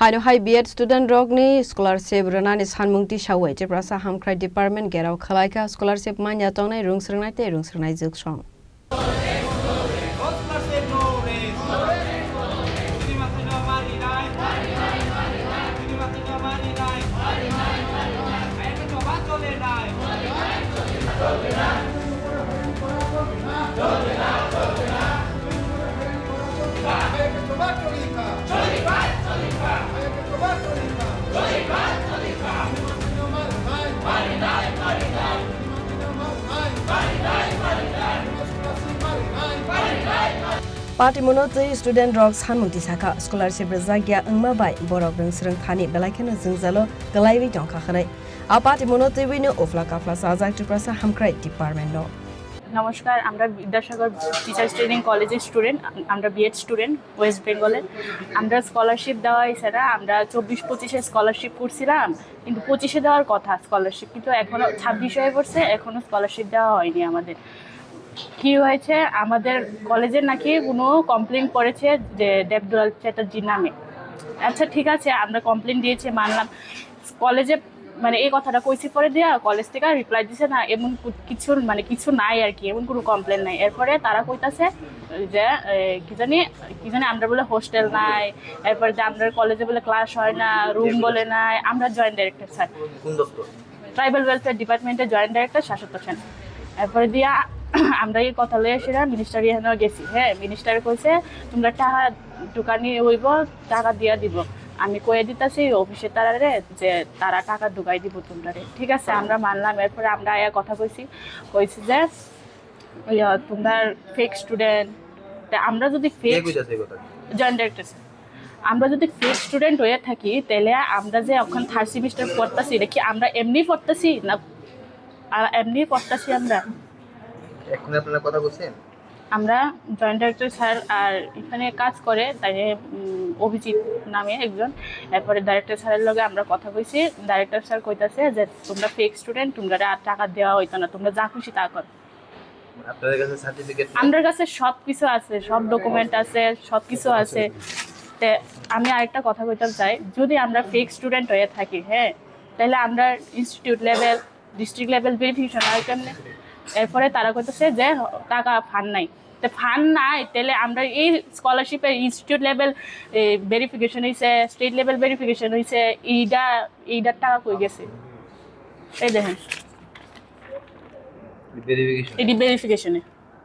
Haino B.ed student rokni scholarship Rwnani Sanmung Tisawi Tiprasa Hamkwrai department Gerao Khlailaikha scholarship Manya Tongnai Swrwngnai te Swrwngnaijwk song. Party monotoi student rok Sanmung Tisawi scholarship rezagya engma bai borok reng Swrwngthani belaikeno jungzalo galaiwi tongkha khanai a party monotoi wino ofla kafla sajak Tiprasa Hamkwrai department no নমস্কার আমরা Vidyasagar teachers training কলেজের student আমরা B.ed student West বেঙ্গলের আমরা scholarship দেওয়া হয়েছে আমরা 24-25 scholarship করছিলাম কিন্তু 25 দেওয়ার কথা স্কলারশিপ কিন্তু এখনো 26 হয়ে পড়ছে এখনো স্কলারশিপ দেওয়া হয়নি আমাদের কি হয়েছে আমাদের কলেজের নাকি কোনো কমপ্লেইন করেছে যে দেবদুলাল চ্যাটার্জির নামে আচ্ছা ঠিক আছে আমরা কমপ্লেইন দিয়েছি মানলাম কলেজে মানে এই কথাটা কইছি পরে দেয়া কলেজ থেকে রিপ্লাই দিছে না এমন কিছু নাই আর কি এমন কোনো কমপ্লেন নাই এরপরে তারা কইতাছে যে কি জানি আমরা বলে হোস্টেল নাই এরপরে যে আমরা কলেজে বলে ক্লাস হয় না রুম বলে নাই আমরা জয়েন্ট ডাইরেক্টর স্যার কোন দপ্তর ট্রাইবাল ওয়েলফেয়ার ডিপার্টমেন্টের জয়েন্ট ডাইরেক্টর শাশ্বত সেন এরপরে দিয়া আমরা এই কথা লয়ে সেরা মিনিস্টার ইহানো গেছি হ্যাঁ মিনিস্টার কইছে তোমরা টাকা দোকানি হইব টাকা দিয়া দিব আমি কয়ে দিতেছি অফিসে তারারে যে তারা টাকা ঢুকাই দিব তোমরারে ঠিক আছে আমরা মানলাম এরপরে আমরা আয়া কথা কইছি যে তোমরা ফেক স্টুডেন্ট আমরা যদি ফেক জয়েন্ট ডাইরেক্টর আমরা যদি ফেক স্টুডেন্ট হয়ে থাকি তাহলে আমরা যে এখন থার্ড সেমিস্টার পড়তেছি এটা কি আমরা এমনি পড়তেছি না এমনি পড়তেছি আমরা এখন আপনারা কথা বলছেন আমরা জয়েন্ট ডাইরেক্টর স্যার আর এখানে কাজ করে তাই অভিজিৎ নামে একজন এরপরে ডাইরেক্টর স্যারের লগে আমরা কথা কইছি ডাইরেক্টর স্যার কইতাছে যে তোমরা ফেক স্টুডেন্ট তোমরা আর টাকা দেওয়া হইতো না তোমরা যা খুশি তা করো আপনাদের কাছে সার্টিফিকেট আমাদের কাছে সব কিছু আছে সব ডকুমেন্ট আছে সব কিছু আছে তে আমি আরেকটা কথা কইতে চাই যদি আমরা ফেক স্টুডেন্ট হয়ে থাকি হ্যাঁ তাহলে আমরা institute level district level verification হয় কেমনে এরপরে তারা কইতেছে যে টাকা ফান্ড নাই তো ফান্ড নাই তাহলে আমরা এই স্কলারশিপের ইনস্টিটিউট লেভেল ভেরিফিকেশন হয়েছে স্টেট লেভেল ভেরিফিকেশন হয়েছে এইটার টাকা কই গেছে এই দেখেন ভেরিফিকেশনে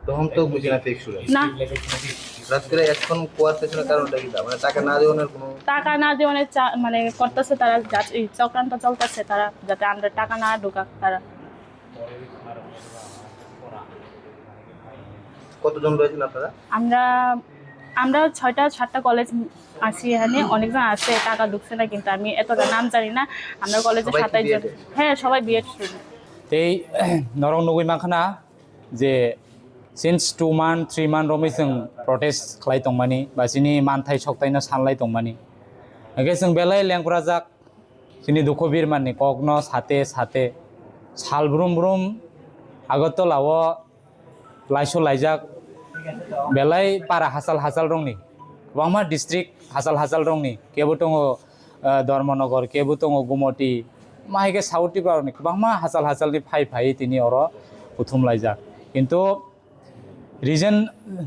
তখন তো বুঝি না ফেক স্টুডেন্ট না রাত্রে এখন কোয়ার পেছনে কারণটা কি মানে টাকা না দেওয়ার কোনো টাকা না দেওয়ার মানে করতেছে তারা চক্রান্ত চলতেছে তারা যাতে আমরা টাকা না ঢোকাক তারা কতজন রয়েছেন আপনারা আমরা 6টা কলেজ আছি এখানে অনেকজন আছে টাকা ঢুকছে না কিন্তু আমি এতটা নাম জানি না আমরা কলেজে 27 জন হ্যাঁ সবাই B.ed স্টুডেন্ট এই নরং নগুই মাখানা যে সিন্স 2 month 3 month রমি जों प्रटेस्ट खालाय दंमानि बा जिनि मानथाय सकतायना सानलाय दंमानि आगे जों बेलाय लेंग्रा जाक जिनि दुखबिर माननि कग्न साथे सालब्रुम आगतलाव लाइसो लाइजाक बेलाय पारा हासाल रंनि गोबांमा डिस्ट्रिक्ट हासाल रंनि केबो दङ धर्मनगर केबो दङ गुमति माहिके साउथि बारनि गोबांमा हासालनि फाइ तिनि अर बुथुम लाइजाक किन्तु रिजन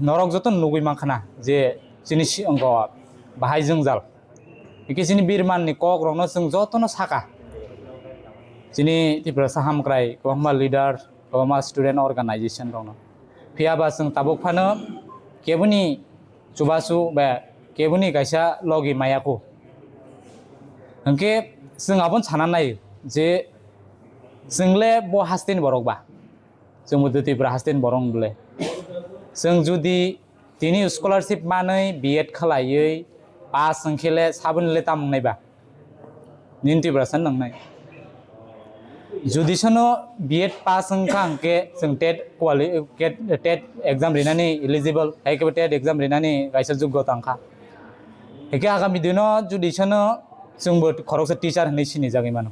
नरक जतन नुगुइ माखाना जे जिनि सिंग बाहाय जों जाल एके जिनि बिरमाननि कक रंनो जों जतन साका जिनि तिप्रसा हामक्राइ गोबांमा लिडार गोबांमा स्टुडेन्ट अर्गानाइजेसन दङ फियाबा जों ताबुकफानो केबुनि जुबासु बा केबुनि गायसा लगी मायाखौ हंके जों आबन साना नायो जे जोंले ब हास्तेन बरकबा जों मुदतिफ्रा हास्तेन बरंले जों जुदि दिनै स्कलारशिप मानै B.ed खालायै पास संखेले साबनले तामनायबा निन्तिब्रासन नंनाय जुदिसनो B.ed पास संखांके जों टेट एग्जाम रिनानि एलिजिबल हाइके टेट एग्जाम रिनानि गायसा योग्य तांखा हेके आगामी दिनो जुदिसनो जोंबो खरकसे टीचार होननाय सिनि जागै मानो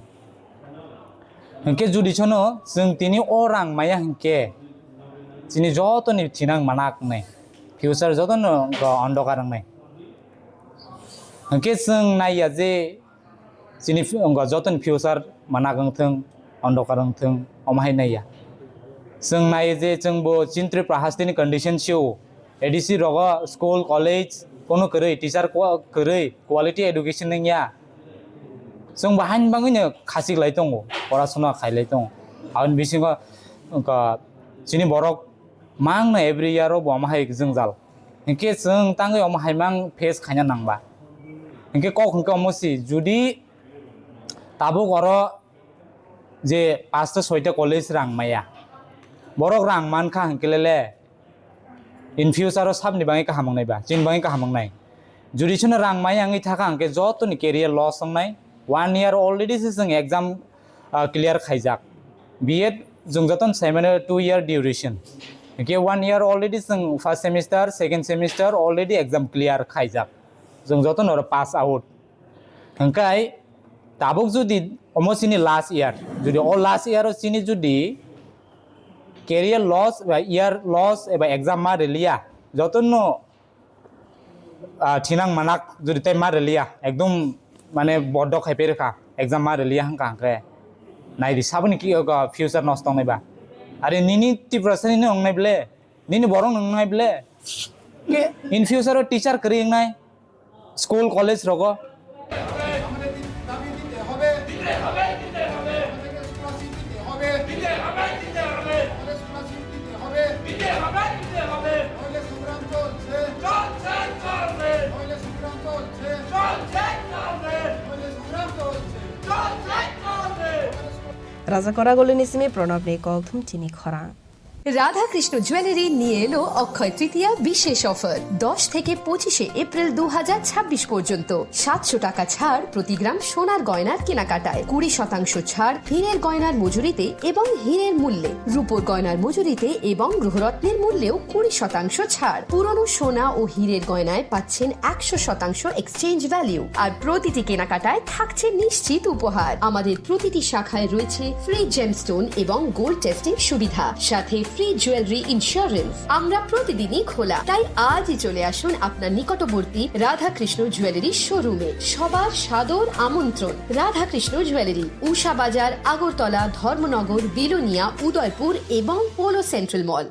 हंके जुदिसनो जों दिनै अरां माया हंके जिनि जतनि थिनां मानाक नै फ्यूचर जतन अंधकार नै hangke sung naya je sini joton future manakang thung ondokarang thung omahai naya sung naya je chungbo chintri prahastini condition show edc rogo school college kono koroi teacher koroi quality education ningya sung bahan bangino khasik lai tongo porashona khailai tongo aun bisingo sini borok mang na every year ro omahai jungjal hangke sung tangai omahai mang face khaina nangba hangke kok hangke omosi judi tabo koro je 5টা 6টা college রাংমায়া বরক রাংমান খা হংকেলেলে in future সাবনি বাঙি কাহামংনাই বা চিন বাঙি কাহামংনাই जुदि छन रांमाय आंगि थाखा आंके जतनि career लस संनाय 1 year अलरेडी जों एग्जाम क्लियर खाइजाक B.ed जों जतन साइमाने 2 year ड्यूरेशन के 1 year अलरेडी जों first semester second semester already exam clear खाइजाक जों जतन और पास आउट हंकाय ताबुक जुदि अमसिनि लास्ट इयर जुदि अल लास्ट इयर सिनि जुदि केरियर लस बा इयर लस एबा एग्जाम मा रेलिया जतन थिनां मानाक जुदि टाइम मा रेलिया एकदम माने बड्ड खाइपे रेखा एग्जाम मा रेलिया हंका हंके नाइदि साबनि कि फ्यूचर नस्ट नयबा आरो निनि तिप्रसानि नंनाय ब्ले निनि बरं नंनाय ब्ले के इन फ्यूचर टीचर करि नाय स्कूल कॉलेज रगो রাজা করাগলি নিসিমি প্রণব নে কলথুম চিনি খরাং রাধা কৃষ্ণ জুয়েলারি নিয়ে এলো অক্ষয় তৃতীয়া বিশেষ অফার 10 থেকে 25 এপ্রিল 2026 পর্যন্ত 700 টাকা ছাড় প্রতি গ্রাম সোনার গয়নার কেনাকাটায় 20% ছাড় হীরের গয়নার মজুরিতে এবং হীরের মূল্যে রূপোর গয়নার মজুরিতে এবং গ্রহরত্নের মূল্যেও 20% ছাড় পুরনো সোনা ও হীরের গয়নায় পাচ্ছেন 100% এক্সচেঞ্জ ভ্যালু আর প্রতিটি কেনাকাটায় থাকছে নিশ্চিত উপহার আমাদের প্রতিটি শাখায় রয়েছে ফ্রি জেমস্টোন এবং গোল্ড টেস্টিং সুবিধা সাথে ফ্রি জুয়েলারি ইন্স্যুরেন্স আমরা প্রতিদিনই খোলা তাই আজই চলে আসুন আপনার নিকটবর্তী রাধা কৃষ্ণ জুয়েলারি শোরুমে সবার সাদর আমন্ত্রণ রাধা কৃষ্ণ জুয়েলারি উষা বাজার আগরতলা ধর্মনগর বিলোনিয়া উদয়পুর এবং পোলো সেন্ট্রাল মল